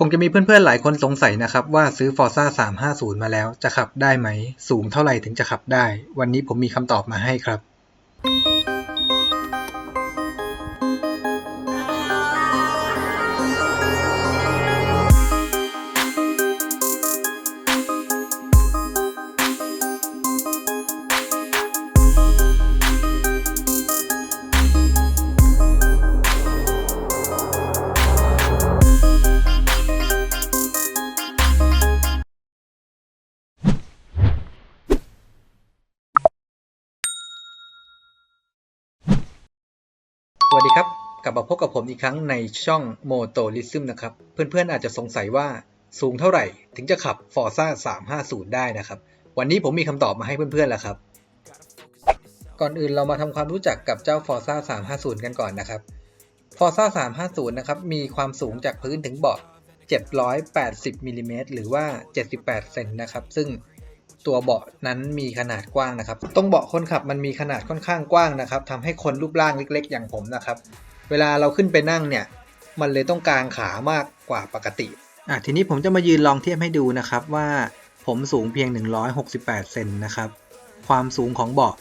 คงจะมีเพื่อนๆหลายคนสงสัยนะครับว่าซื้อ Forza 350 มาแล้วจะขับได้ไหมสูงเท่าไหร่ถึงจะขับได้วันนี้ผมมีคำตอบมาให้ครับสวัสดีครับกลับมาพบกับผมอีกครั้งในช่อง Motorism นะครับเพื่อนๆอาจจะสงสัยว่าสูงเท่าไหร่ถึงจะขับ Forza 350 ได้นะครับวันนี้ผมมีคำตอบมาให้เพื่อนๆแล้วครับก่อนอื่นเรามาทำความรู้จักกับเจ้า Forza 350 กันก่อนนะครับ Forza 350 นะครับมีความสูงจากพื้นถึงเบาะ780มิลลิเมตรหรือว่า78เซนนะครับซึ่งตัวเบาะนั้นมีขนาดกว้างนะครับตรงเบาะคนขับมันมีขนาดค่อนข้างกว้างนะครับทำให้คนรูปร่างเล็กๆอย่างผมนะครับเวลาเราขึ้นไปนั่งเนี่ยมันเลยต้องกางขามากกว่าปกติทีนี้ผมจะมายืนลองเทียบให้ดูนะครับว่าผมสูงเพียง168เซนนะครับความสูงของเบาะ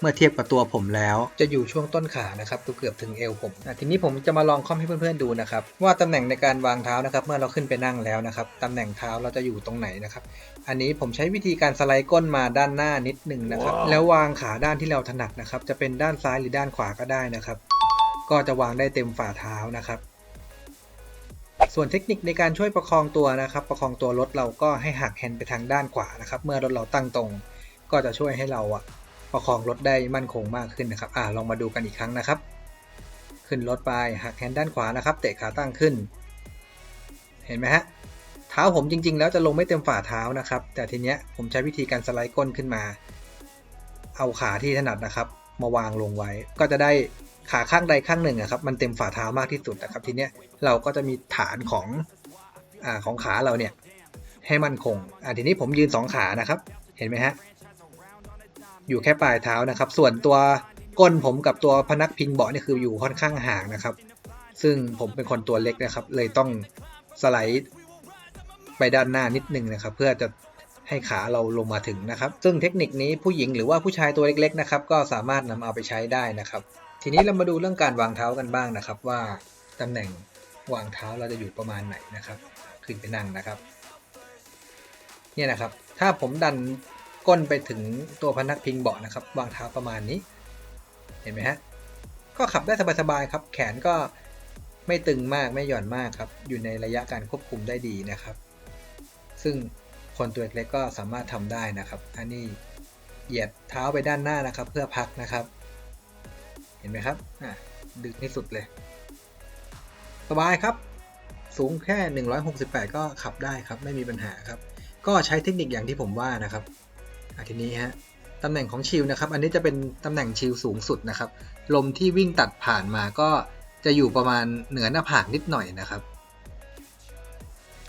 เมื่อเทียบกับตัวผมแล้วจะอยู่ช่วงต้นขานะครับเกือบถึงเอวผมทีนี้ผมจะมาลองค่อมให้เพื่อนๆดูนะครับว่าตำแหน่งในการวางเท้านะครับเมื่อเราขึ้นไปนั่งแล้วนะครับตำแหน่งเท้าเราจะอยู่ตรงไหนนะครับอันนี้ผมใช้วิธีการสไลด์ก้นมาด้านหน้านิดนึงนะครับแล้ววางขาด้านที่เราถนัดนะครับจะเป็นด้านซ้ายหรือด้านขวาก็ได้นะครับก็จะวางได้เต็มฝ่าเท้านะครับส่วนเทคนิคในการช่วยประคองตัวนะครับประคองตัวรถเราก็ให้หักแฮนด์ไปทางด้านขวานะครับเมื่อรถเราตั้งตรงก็จะช่วยให้เราประคองรถได้มั่นคงมากขึ้นนะครับลองมาดูกันอีกครั้งนะครับขึ้นรถไปหักแฮนด์ด้านขวานะครับเตะขาตั้งขึ้นเห็นไหมฮะเท้าผมจริงๆแล้วจะลงไม่เต็มฝ่าเท้านะครับแต่ทีเนี้ยผมใช้วิธีการสไลด์ก้นขึ้นมาเอาขาที่ถนัดนะครับมาวางลงไว้ก็จะได้ขาข้างใดข้างหนึ่งครับมันเต็มฝ่าเท้ามากที่สุดนะครับทีเนี้ยเราก็จะมีฐานของขาเราเนี่ยให้มั่นคงทีนี้ผมยืน2ขานะครับเห็นไหมฮะอยู่แค่ปลายเท้านะครับส่วนตัวก้นผมกับตัวพนักพิงเบาะนี่คืออยู่ค่อนข้างห่างนะครับซึ่งผมเป็นคนตัวเล็กนะครับเลยต้องสไลด์ไปด้านหน้านิดนึงนะครับเพื่อจะให้ขาเราลงมาถึงนะครับซึ่งเทคนิคนี้ผู้หญิงหรือว่าผู้ชายตัวเล็กๆนะครับก็สามารถนำเอาไปใช้ได้นะครับทีนี้เรามาดูเรื่องการวางเท้ากันบ้างนะครับว่าตำแหน่งวางเท้าเราจะอยู่ประมาณไหนนะครับขึ้นไปนั่งนะครับเนี่ยนะครับถ้าผมดันก้นไปถึงตัวพนักพิงเบาะนะครับวางเท้าประมาณนี้เห็นไหมฮะก็ขับได้สบายๆครับแขนก็ไม่ตึงมากไม่หย่อนมากครับอยู่ในระยะการควบคุมได้ดีนะครับซึ่งคนตัวเล็กก็สามารถทำได้นะครับอันนี้เหยียดเท้าไปด้านหน้านะครับเพื่อพักนะครับเห็นไหมครับดึงให้สุดเลยสบายครับสูงแค่168ก็ขับได้ครับไม่มีปัญหาครับก็ใช้เทคนิคอย่างที่ผมว่านะครับทีนี้ฮะตำแหน่งของชิลนะครับอันนี้จะเป็นตำแหน่งชิลสูงสุดนะครับลมที่วิ่งตัดผ่านมาก็จะอยู่ประมาณเหนือหน้าผากนิดหน่อยนะครับ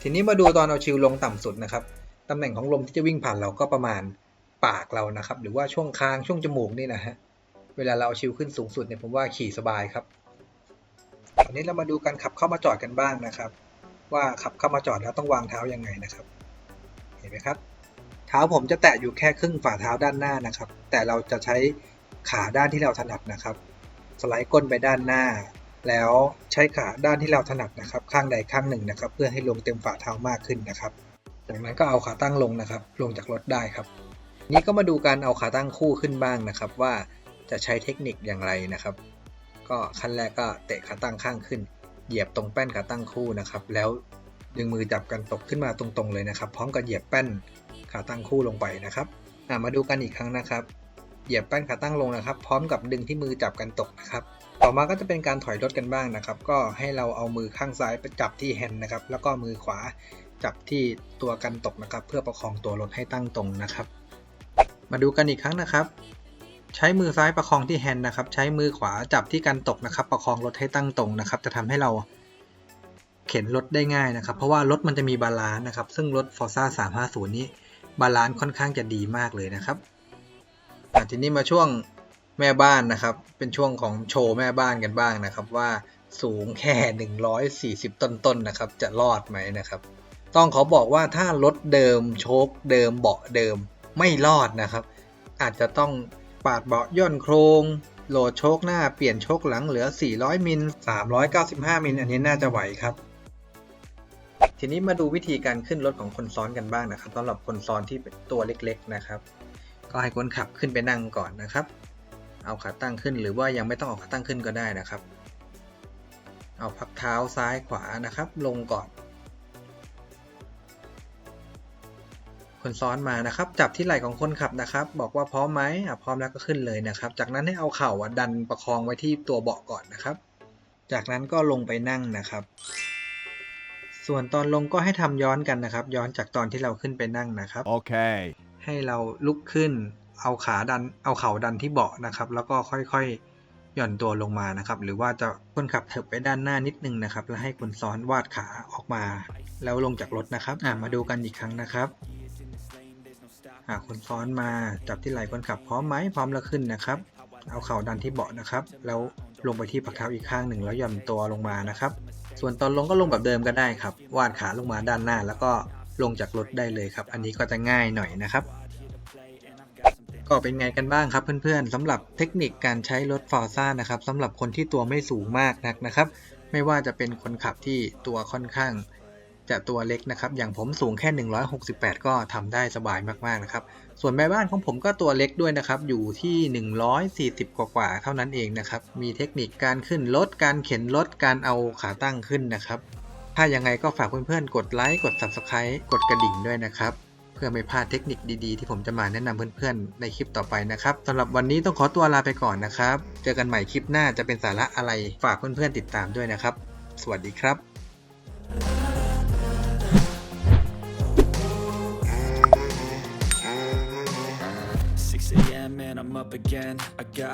ทีนี้มาดูตอนเอาชิลลงต่ำสุดนะครับตำแหน่งของลมที่จะวิ่งผ่านเราก็ประมาณปากเรานะครับหรือว่าช่วงคางช่วงจมูกนี่นะฮะเวลาเราเอาชิลขึ้นสูงสุดเนี่ยผมว่าขี่สบายครับตอนนี้เรามาดูการขับเข้ามาจอดกันบ้างนะครับว่าขับเข้ามาจอดแล้วต้องวางเท้ายังไงนะครับเห็นไหมครับเท้าผมจะแตะอยู่แค่ครึ่งฝ่าเท้าด้านหน้านะครับแต่เราจะใช้ขาด้านที่เราถนัดนะครับสไลด์ก้นไปด้านหน้าแล้วใช้ขาด้านที่เราถนัดนะครับข้างใดข้างหนึ่งนะครับเพื่อให้ลงเต็มฝ่าเท้ามากขึ้นนะครับจากนั้นก็เอาขาตั้งลงนะครับลงจากรถได้ครับนี้ก็มาดูการเอาขาตั้งคู่ขึ้นบ้างนะครับว่าจะใช้เทคนิคอย่างไรนะครับก็ขั้นแรกก็เตะขาตั้งข้างขึ้นเหยียบตรงแป้นขาตั้งคู่นะครับแล้วดึงมือจับกันตกขึ้นมาตรงๆเลยนะครับพร้อมกับเหยียบแป้นขาตั้งคู่ลงไปนะครับมาดูกันอีกครั้งนะครับเหยียบแป้นขาตั้งลงนะครับพร้อมกับดึงที่มือจับกันตกนะครับต่อมาก็จะเป็นการถอยรถกันบ้างนะครับก็ให้เราเอามือข้างซ้ายไปจับที่แฮนด์นะครับแล้วก็มือขวาจับที่ตัวกันตกนะครับเพื่อประคองตัวรถให้ตั้งตรงนะครับมาดูกันอีกครั้งนะครับใช้มือซ้ายประคองที่แฮนด์นะครับใช้มือขวาจับที่กันตกนะครับประคองรถให้ตั้งตรงนะครับจะทำให้เราเข็นรถได้ง่ายนะครับเพราะว่ารถมันจะมีบาลานซ์นะครับซึ่งรถ Forza 350 นี้บาลานซ์ค่อนข้างจะดีมากเลยนะครับทีนี้มาช่วงแม่บ้านนะครับเป็นช่วงของโชว์แม่บ้านกันบ้างนะครับว่า สูงแค่140ต้นๆนะครับจะรอดไหมนะครับต้องขอบอกว่าถ้ารถเดิมโชคเดิมเบาะเดิมไม่รอดนะครับอาจจะต้องปาดเบาะย่อนโครงโหลดโชคหน้าเปลี่ยนโชคหลังเหลือ400มิล395มิลอันนี้น่าจะไหวครับทีนี้มาดูวิธีการขึ้นรถของคนซ้อนกันบ้างนะครับสำหรับคนซ้อนที่เป็นตัวเล็กๆนะครับก็ให้คนขับขึ้นไปนั่งก่อนนะครับเอาขาตั้งขึ้นหรือว่ายังไม่ต้องเอาขาตั้งขึ้นก็ได้นะครับเอาพักเท้าซ้ายขวานะครับลงก่อนคนซ้อนมานะครับจับที่ไหล่ของคนขับนะครับบอกว่าพร้อมไหมพร้อมแล้วก็ขึ้นเลยนะครับจากนั้นให้เอาเข่าดันประคองไว้ที่ตัวเบาะก่อนนะครับจากนั้นก็ลงไปนั่งนะครับส่วนตอนลงก็ให้ทำย้อนกันนะครับย้อนจากตอนที่เราขึ้นไปนั่งนะครับโอเคให้เราลุกขึ้นเอาขาดันเอาเข่าดันที่เบาะนะครับแล้วก็ค่อยๆหย่อนตัวลงมานะครับหรือว่าจะคนขับเถิบไปด้านหน้านิดนึงนะครับแล้วให้คนซ้อนวาดขาออกมาแล้วลงจากรถนะครับมาดูกันอีกครั้งนะครับคนซ้อนมาจับที่ไหล่คนขับพร้อมไหมพร้อมแล้วขึ้นนะครับเอาเข่าดันที่เบาะนะครับแล้วลงไปที่พักเท้าอีกข้างหนึ่งแล้วหย่อนตัวลงมานะครับส่วนตอนลงก็ลงแบบเดิมก็ได้ครับวาดขาลงมาด้านหน้าแล้วก็ลงจากรถได้เลยครับอันนี้ก็จะง่ายหน่อยนะครับก็เป็นไงกันบ้างครับเพื่อนๆสำหรับเทคนิคการใช้รถ Forza นะครับสำหรับคนที่ตัวไม่สูงมากนักนะครับไม่ว่าจะเป็นคนขับที่ตัวค่อนข้างจะตัวเล็กนะครับอย่างผมสูงแค่168ก็ทำได้สบายมากๆนะครับส่วนแม่บ้านของผมก็ตัวเล็กด้วยนะครับอยู่ที่140กว่าเท่านั้นเองนะครับมีเทคนิคการขึ้นรถการเข็นรถการเอาขาตั้งขึ้นนะครับถ้ายังไงก็ฝากเพื่อนๆกดไลค์กด Subscribe กดกระดิ่งด้วยนะครับเพื่อไม่พลาดเทคนิคดีๆที่ผมจะมาแนะนำเพื่อนๆในคลิปต่อไปนะครับสำหรับวันนี้ต้องขอตัวลาไปก่อนนะครับเจอกันใหม่คลิปหน้าจะเป็นสาระอะไรฝากเพื่อนๆติดตามด้วยนะครับสวัสดีครับ6 a.m. and I'm up again. I got